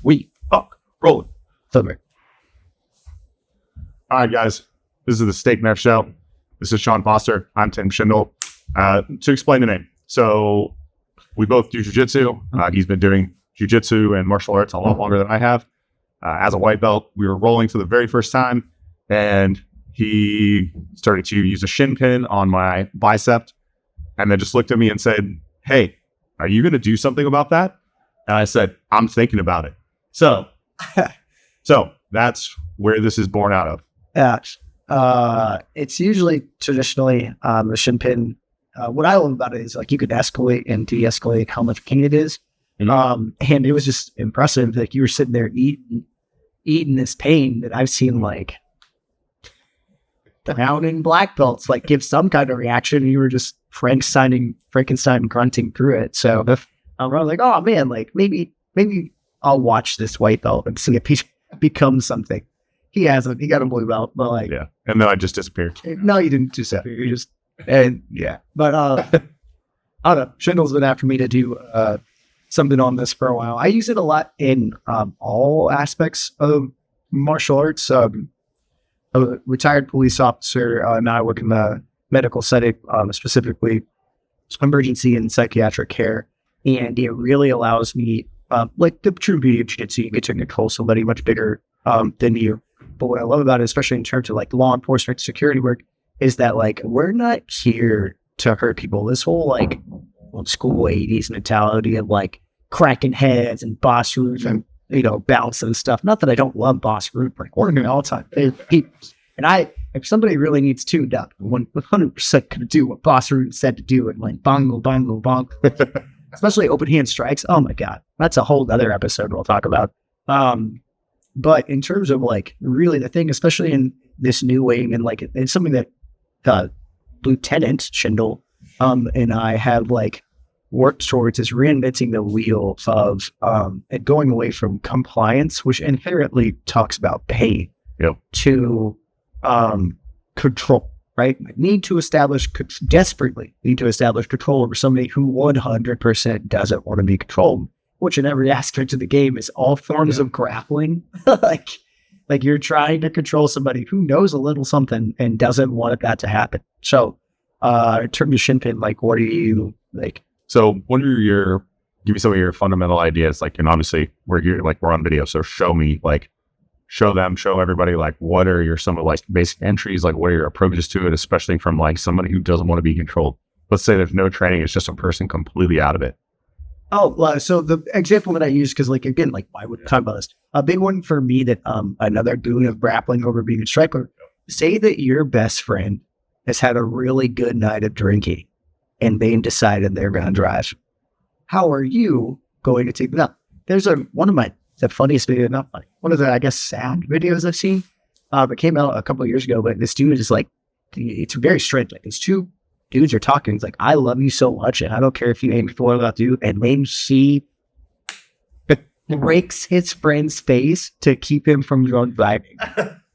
Sweet. Fuck. Rolling. Thunder. All right, guys. This is the Steak Knife Show. This is Sean Foster. I'm Tim Schindel. To explain the name. So we both do jiu-jitsu. He's been doing jiu-jitsu and martial arts a lot longer than I have. As a white belt, we were rolling for the very first time, and he started to use a shin pin on my bicep, and then just looked at me and said, "Hey, are you going to do something about that?" And I said, "I'm thinking about it." So that's where this is born out of. Yeah. It's usually traditionally the shin pin. What I love about it is like you could escalate and de-escalate how much pain it is. And it was just impressive. Like you were sitting there eating this pain that I've seen like drowning black belts like give some kind of reaction. And you were just Frankenstein grunting through it. So I was like, oh man, like maybe I'll watch this white belt and see if he becomes something. He hasn't. He got a blue belt, but like, yeah. And then I just disappeared. No, you didn't disappear. You just, and yeah. But I don't know. Shindel's been after me to do something on this for a while. I use it a lot in all aspects of martial arts. I'm a retired police officer. Now I work in the medical setting, specifically emergency and psychiatric care, and it really allows me, like the true beauty of jiu-jitsu, you get to control somebody much bigger than you. But what I love about it, especially in terms of like law enforcement security work, is that like we're not here to hurt people. This whole like old school 80s mentality of like cracking heads and boss roots and bounce and stuff. Not that I don't love boss root, but we're doing it all the time. And if somebody really needs tuned up, 100% gonna do what boss root said to do and like bongo bongo bongo. Especially open hand strikes. Oh my god, that's a whole other episode we'll talk about. But in terms of like really the thing, especially in this new wing, and like it's something that Lieutenant Schindel and I have like worked towards, is reinventing the wheel of and going away from compliance, which inherently talks about pain, to control. Right? Desperately need to establish control over somebody who 100% doesn't want to be controlled. Which in every aspect of the game is all forms of grappling. like you're trying to control somebody who knows a little something and doesn't want that to happen. So in terms of shin pin, like what do you like? So what are give me some of your fundamental ideas, like, and obviously we're here, like we're on video. So show everybody, like what are some of like basic entries, like what are your approaches to it, especially from like somebody who doesn't want to be controlled. Let's say there's no training. It's just a person completely out of it. Oh, so the example that I use, because like, again, like why would I talk about this? A big one for me that another boon of grappling over being a striker, say that your best friend has had a really good night of drinking and they decided they're going to drive. How are you going to take them out? There's one of the funniest video, not funny, one of the, I guess, sad videos I've seen. It came out a couple of years ago, but this dude is like, it's very strange. Like these two dudes are talking. It's like, I love you so much, and I don't care if you hate me for what I do. And then she breaks his friend's face to keep him from drunk driving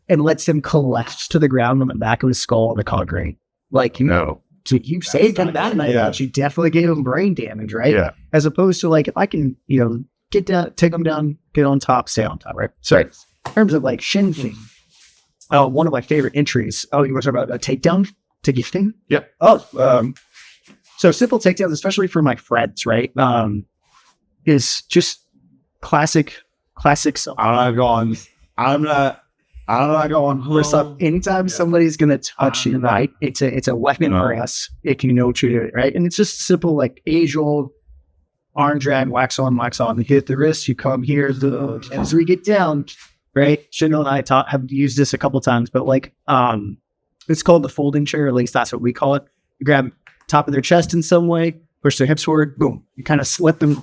and lets him collapse to the ground on the back of his skull on the concrete. Like, so you saved him that night, but you definitely gave him brain damage, right? Yeah. As opposed to like, if I can, get down, take him down, get on top, stay on top, right? So in terms of like shin thing, one of my favorite entries. Oh, you want to talk about a takedown? To gifting? Yeah. So simple takedowns, especially for my friends, right? Is just classic. I'm not going home. Anytime somebody's gonna touch you, right? It's a weapon for us. It can treat it, right? And it's just simple, like age old arm drag, wax on, You hit the wrist, you come here, as we get down, right? Shindel and I have used this a couple times, but like it's called the folding chair, or at least that's what we call it. You grab top of their chest in some way, push their hips forward, boom. You kind of slip them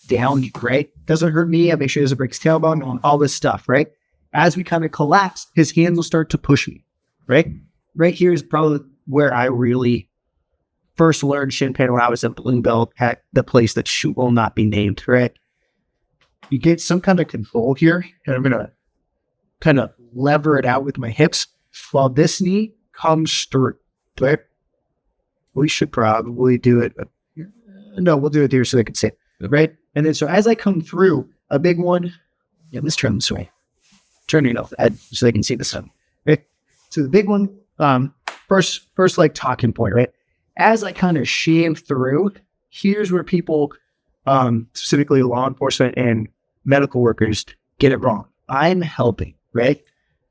down, right? Doesn't hurt me. I make sure it doesn't break his tailbone, all this stuff, right? As we kind of collapse, his hands will start to push me, right? Right here is probably where I really first learned shin pin, when I was a blue belt at the place that will not be named, right? You get some kind of control here, and I'm going to kind of lever it out with my hips while this knee comes through, right? We should probably do it. No, we'll do it here so they can see it, right? And then so as I come through, a big one let's turn this way. Turn it off so they can see the sun. Okay. So the big one, first like talking point, right? As I kind of shave through, here's where people, specifically law enforcement and medical workers, get it wrong. I'm helping, right?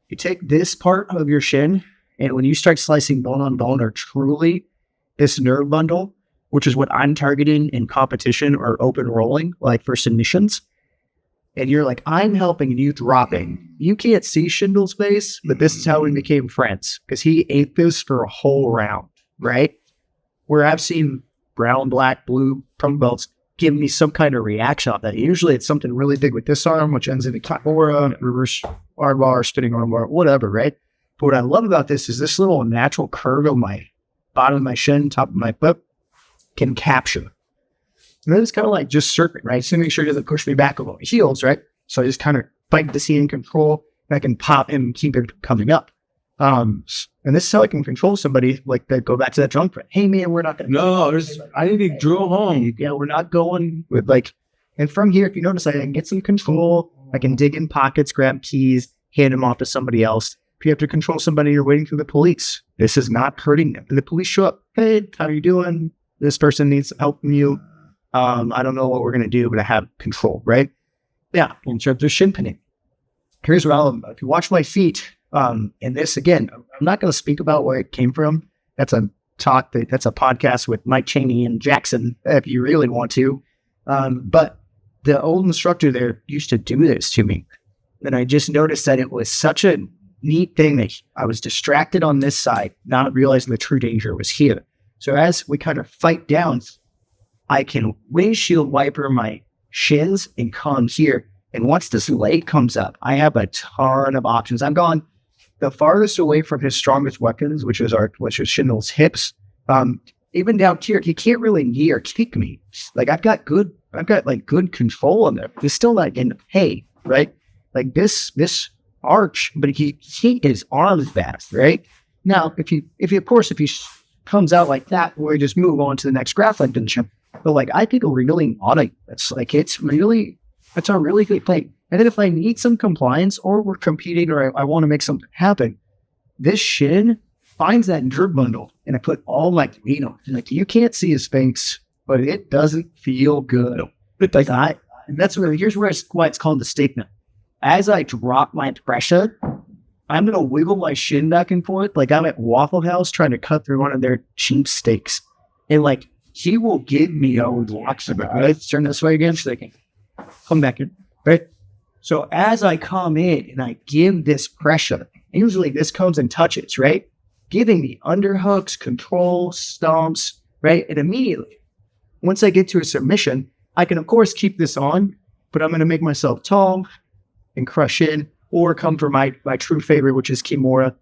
You take this part of your shin, and when you start slicing bone on bone, or truly this nerve bundle, which is what I'm targeting in competition or open rolling, like for submissions, and you're like, I'm helping, and you dropping. You can't see Schindler's face, but this is how we became friends, because he ate this for a whole round, right? Where I've seen brown, black, blue purple belts give me some kind of reaction on that. Usually it's something really big with this arm, which ends in a Kimura, reverse arm bar, spinning arm bar, whatever, right? But what I love about this is this little natural curve of my bottom of my shin, top of my foot can capture. And then it's kind of like just circuit, right? So make sure it doesn't push me back over my heels, right? So I just kind of fight the C in control, and I can pop him and keep it coming up. And this is how I can control somebody, like that. Go back to that drunk friend. Hey man, we're not going to. No, I need to drill home. Yeah, we're not going with like. And from here, if you notice, I can get some control. I can dig in pockets, grab keys, hand them off to somebody else. If you have to control somebody, you're waiting for the police. This is not hurting them. And the police show up. Hey, how are you doing? This person needs help from you. I don't know what we're going to do, but I have control, right? Yeah. In terms of shin pinning, here's what I'll. If you watch my feet. And this, again, I'm not going to speak about where it came from. That's a talk, that's a podcast with Mike Chaney and Jackson, if you really want to. But the old instructor there used to do this to me. And I just noticed that it was such a neat thing that I was distracted on this side, not realizing the true danger was here. So as we kind of fight down, I can windshield wiper my shins and come here. And once this leg comes up, I have a ton of options. I'm gone the farthest away from his strongest weapons, which is Schindler's hips. Even down here, he can't really knee or kick me. Like I've got good control on there. He's still not getting paid, right? Like this arch, but he hit his arms fast, right? Now, if he comes out like that, we just move on to the next grappling position. But like I think really on it. It's a really good play. And then if I need some compliance or we're competing or I want to make something happen, this shin finds that nerve bundle and I put all my weight on it. Like you can't see his face, but it doesn't feel good. And that's where why it's called the statement. As I drop my pressure, I'm going to wiggle my shin back and forth like I'm at Waffle House trying to cut through one of their cheap steaks. And like he will give me a watch about it. Let's turn this way again so they can come back in. Right? So as I come in and I give this pressure, usually this comes and touches, right? Giving me underhooks, control, stomps, right? And immediately, once I get to a submission, I can of course keep this on, but I'm going to make myself tall and crush in or come for my true favorite, which is Kimura,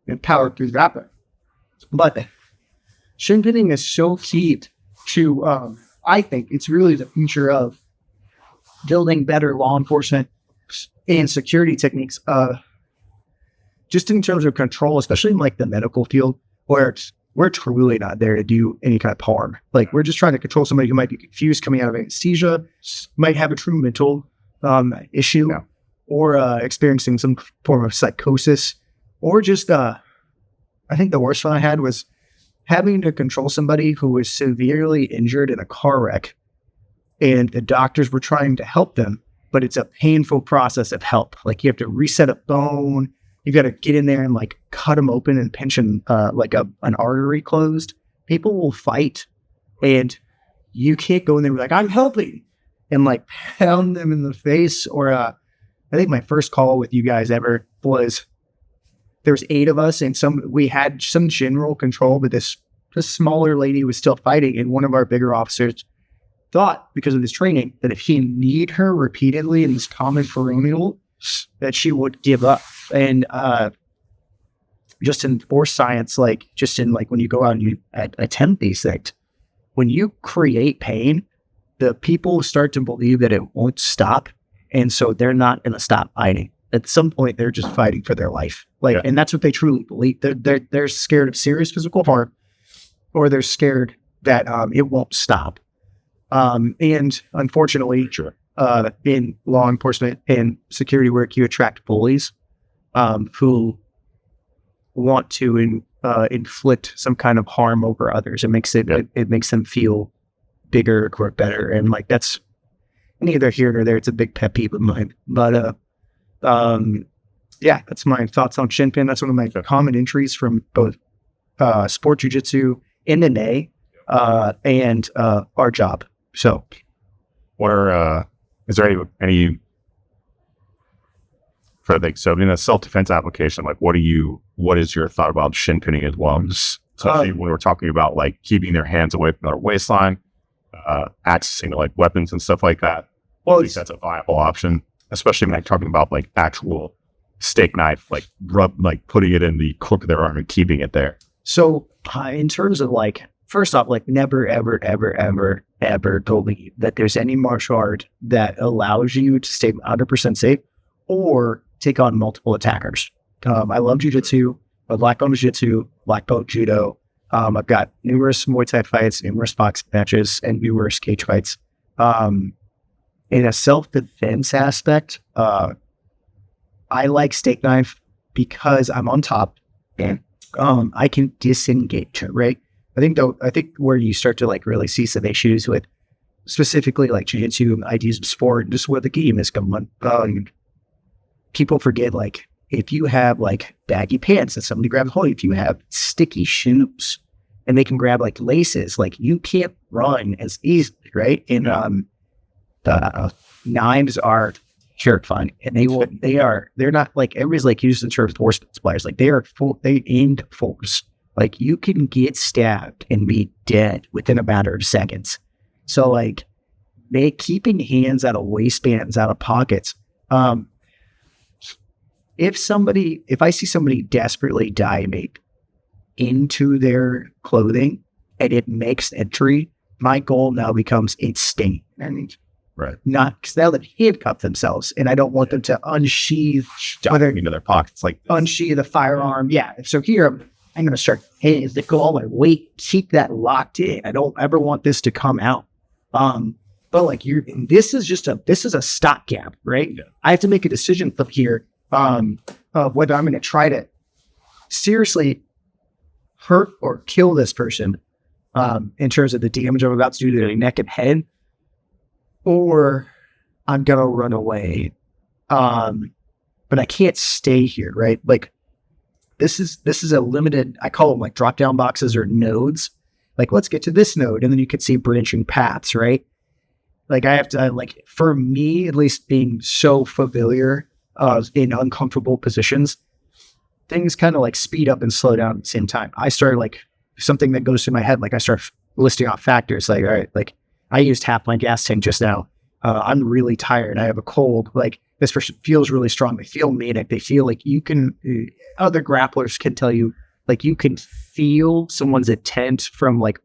and power through that way. But shin pinning is so key to, I think it's really the future of building better law enforcement and security techniques, just in terms of control, especially in like the medical field, where we're truly not there to do any kind of harm. Like we're just trying to control somebody who might be confused coming out of anesthesia, might have a true mental issue, or experiencing some form of psychosis, or just I think the worst one I had was having to control somebody who was severely injured in a car wreck, and the doctors were trying to help them. But it's a painful process of help. Like you have to reset a bone. You got to get in there and like cut them open and pinch an artery closed. People will fight, and you can't go in there and be like, I'm helping, and like pound them in the face. Or I think my first call with you guys ever was there's 8 of us, and we had some general control, but this smaller lady was still fighting, and one of our bigger officers thought, because of his training, that if he kneed her repeatedly in these common perennial, that she would give up. And just in force science, like just in like when you go out and you attempt these things, when you create pain, the people start to believe that it won't stop, and so they're not going to stop fighting. At some point, they're just fighting for their life. And that's what they truly believe. They're scared of serious physical harm, or they're scared that it won't stop. And unfortunately, in law enforcement and security work, you attract bullies who want to inflict some kind of harm over others. It makes it makes them feel bigger or better, and like that's neither here nor there. It's a big pet peeve of mine. But yeah, that's my thoughts on Shin Pin. That's one of my common entries from both sport jiu-jitsu, MMA, and our job. So, what are is there any for like so in a self-defense application, like what is your thought about shin pinning as well? Especially when we're talking about like keeping their hands away from their waistline, accessing like weapons and stuff like that. Well, I think that's a viable option, especially when I'm talking about like actual steak knife, like putting it in the crook of their arm and keeping it there. So in terms of like, first off, like never, ever, ever, ever, ever believe that there's any martial art that allows you to stay 100% safe or take on multiple attackers. I love jiu-jitsu, black belt jiu-jitsu, black belt judo. I've got numerous Muay Thai fights, numerous boxing matches, and numerous cage fights. In a self-defense aspect, I like steak knife because I'm on top and I can disengage, right? I think where you start to like really see some issues with specifically like jiu-jitsu ideas of sport, just where the game is going. People forget, like, if you have like baggy pants and somebody grabs hold, if you have sticky shoes and they can grab like laces, like you can't run as easily, right? And the knives are terrifying, and they're not like everybody's like using the term force multipliers, like they aimed force. Like you can get stabbed and be dead within a matter of seconds. So like keeping hands out of waistbands, out of pockets. If I see somebody desperately diving into their clothing and it makes entry, my goal now becomes a stain. And right. Not because they'll handcuff themselves, and I don't want them to unsheath into their pockets, like unsheath the firearm. Yeah. So here I'm going to start. Hey, is the goal? And wait, keep that locked in. I don't ever want this to come out. But like this is a stopgap, right? Yeah. I have to make a decision from here. Whether I'm going to try to seriously hurt or kill this person in terms of the damage I'm about to do to their neck and head, or I'm going to run away. But I can't stay here, right? Like this is a limited, I call them like drop down boxes or nodes. Like, let's get to this node. And then you could see branching paths, right? Like I have to, like, for me, at least being so familiar in uncomfortable positions, things kind of like speed up and slow down at the same time. I start like something that goes through my head. Like I start listing off factors. Like, all right, like I used half my gas tank just now. I'm really tired. I have a cold. Like this person feels really strong. They feel manic. They feel like other grapplers can tell you, like you can feel someone's intent from like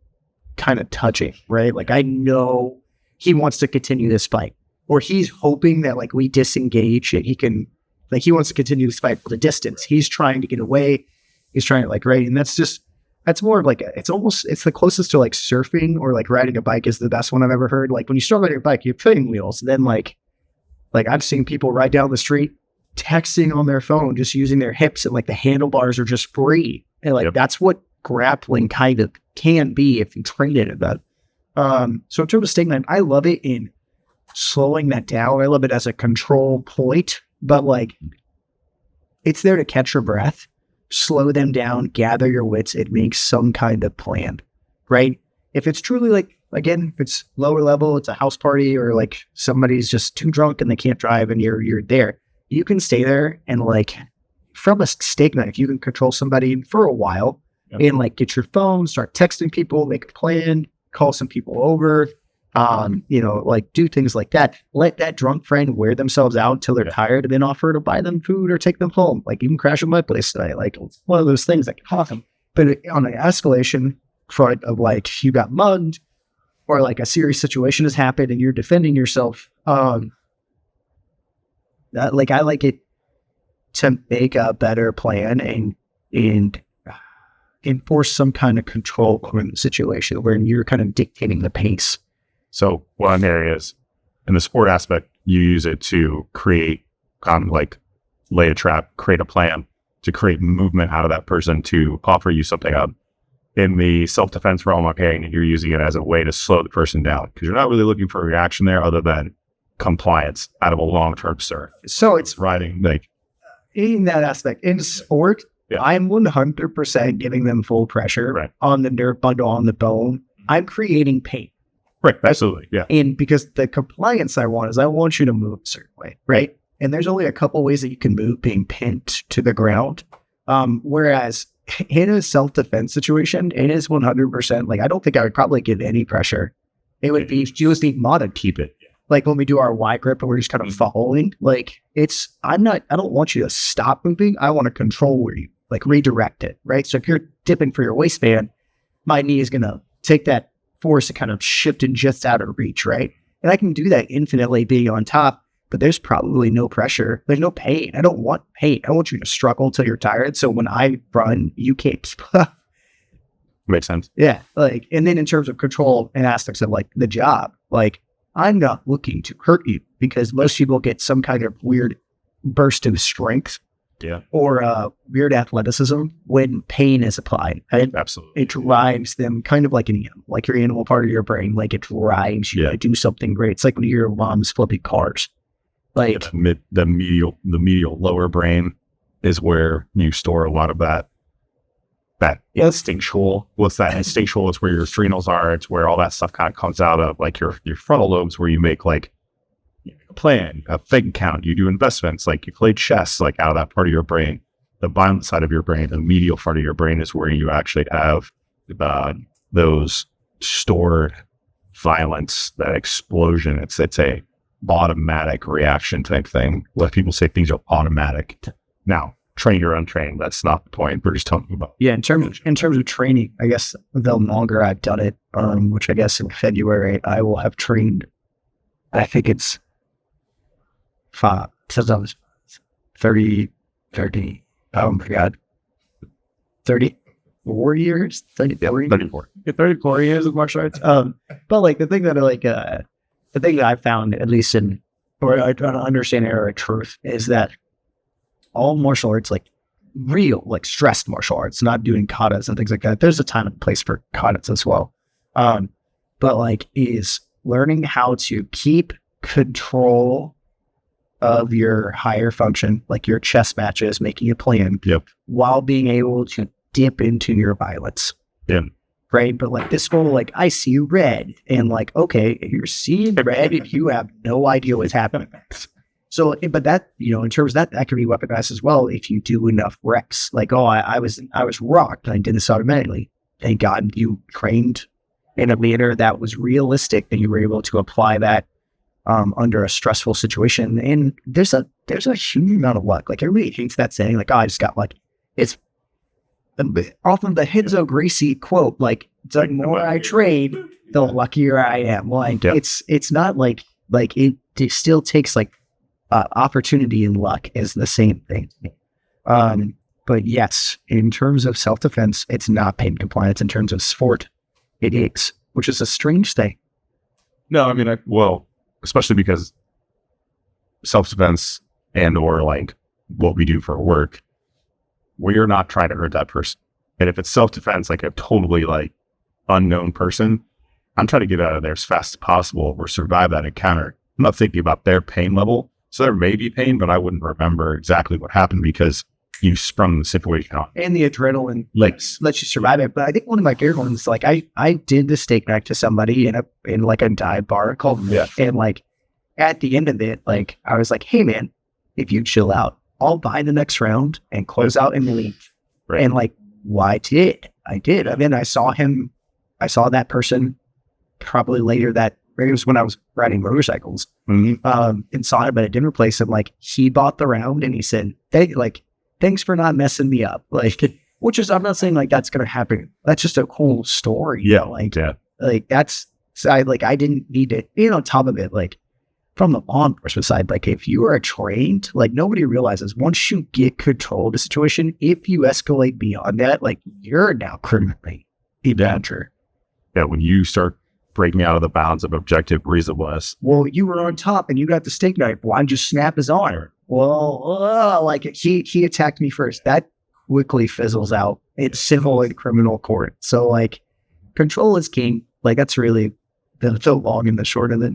kind of touching, right? Like I know he wants to continue this fight. Or he's hoping that like we disengage and he wants to continue this fight for the distance. He's trying to get away. He's trying to like, right. And that's more of like, it's the closest to like surfing or like riding a bike is the best one I've ever heard. Like when you start riding a bike, you're putting wheels. Then like I've seen people ride down the street texting on their phone, just using their hips, and like the handlebars are just free. And like, That's what grappling kind of can be if you train it at that. So in terms of steak knife, I love it in slowing that down. I love it as a control point, but like it's there to catch your breath, slow them down, gather your wits, and make some kind of plan, right? If it's truly like, again, if it's lower level, it's a house party, or like somebody's just too drunk and they can't drive and you're there, you can stay there and like from a steak knife, you can control somebody for a while and like get your phone, start texting people, make a plan, call some people over, like do things like that. Let that drunk friend wear themselves out until they're tired, and then offer to buy them food or take them home. Like, you can crash at my place today. Like, it's one of those things that can happen. But on an escalation front of like you got mugged or like a serious situation has happened and you're defending yourself, I like it to make a better plan and enforce some kind of control over the situation where you're kind of dictating the pace. So one area is In the sport aspect, you use it to create, like lay a trap, create a plan to create movement out of that person to offer you something up. In the self-defense realm, okay, you're using it as a way to slow the person down because you're not really looking for a reaction there other than compliance out of a long-term serve. So it's Riding, like, in that aspect. In sport, Yeah. I'm 100% giving them full pressure Right. on the nerve bundle, on the bone. I'm creating pain. right, absolutely, yeah. And because the compliance I want you to move a certain way, right? And there's only a couple ways that you can move being pinned to the ground. Whereas in a self-defense situation, it is 100%, like, I don't think I would probably give any pressure. It would be just be modded. Keep it. Like when we do our Y grip and we're just kind of following, like I don't want you to stop moving. I want to control where you like redirect it, right? So if you're dipping for your waistband, my knee is going to take that force and kind of shift it just out of reach, right? And I can do that infinitely being on top, but there's probably no pressure. There's no pain. I don't want pain. I want you to struggle until you're tired. So when I run, you can't keep up. Makes sense. Yeah. Like, and then in terms of control and aspects of like the job, like I'm not looking to hurt you because most people get some kind of weird burst of strength Yeah, or weird athleticism when pain is applied. And absolutely. it drives them kind of like an animal, like your animal part of your brain, like it drives you Yeah. to do something great. It's like when your mom's flipping cars. Like, The medial lower brain is where you store a lot of that instinctual. What's that instinctual? It's where your adrenals are. It's where all that stuff kind of comes out of, like your frontal lobes, where you make like a plan, a bank account. You do investments, like you play chess, like out of that part of your brain. The violent side of your brain, the medial part of your brain, is where you actually have those stored violence, that explosion. It's a automatic reaction type thing. Let people say things are automatic. Now, trained or untrained, that's not the point. We're just talking about. yeah, in terms of training, I guess the longer I've done it, which I guess in February I will have trained. I think it's 5, since I was 30. Oh my God, 34 years. 34. 34 years of martial arts. But like the thing that I found, at least or I don't understand it or a truth, is that all martial arts, like real, like stressed martial arts, not doing katas and things like that. There's a time and place for katas as well. But like is learning how to keep control of your higher function, like your chess matches, making a plan, Yep. while being able to dip into your violence. Yeah. Right. But like this whole, like, I see red, and like, okay, if you're seeing red, if you have no idea what's happening. So, but that, in terms of that can be weaponized as well if you do enough reps. Like, oh, I was rocked. I did this automatically. Thank God you trained in a manner that was realistic, and you were able to apply that under a stressful situation. And there's a huge amount of luck. Like, everybody hates that saying, like, oh, I just got lucky. It's off of the Henzo Gracie quote, like, the more I train, the luckier I am. Like, Yeah. it's not like it still takes like opportunity and luck is the same thing. But yes, in terms of self-defense, it's not pain compliance. In terms of sport, it is, which is a strange thing. No, I mean, especially because self-defense and or like what we do for work, we're not trying to hurt that person. And if it's self-defense, like a totally like unknown person, I'm trying to get out of there as fast as possible or survive that encounter. I'm not thinking about their pain level. So there may be pain, but I wouldn't remember exactly what happened because you sprung the situation on. And the adrenaline lets you survive it. But I think one of my favorite ones, like I did the steak knife to somebody in like a dive bar called, and like at the end of it, like I was like, hey man, if you chill out, I'll buy the next round and close out and leave. Right. And like, I did. And then I saw that person probably later it was when I was riding motorcycles, and saw him at a dinner place, and like he bought the round and he said, hey, like, thanks for not messing me up. Like, which is, I'm not saying like that's going to happen. That's just a cool story. Yeah. Like I didn't need to, on top of it, like from the law enforcement side, like if you are trained, like nobody realizes once you get control of the situation, if you escalate beyond that, like you're now criminally in danger. Yeah. When you start break me out of the bounds of objective reasonableness. Well, you were on top and you got the steak knife. Why'd you snap his arm? Well, like he attacked me first. That quickly fizzles out. It's civil and criminal court. So like control is king. Like that's really the long and the short of it.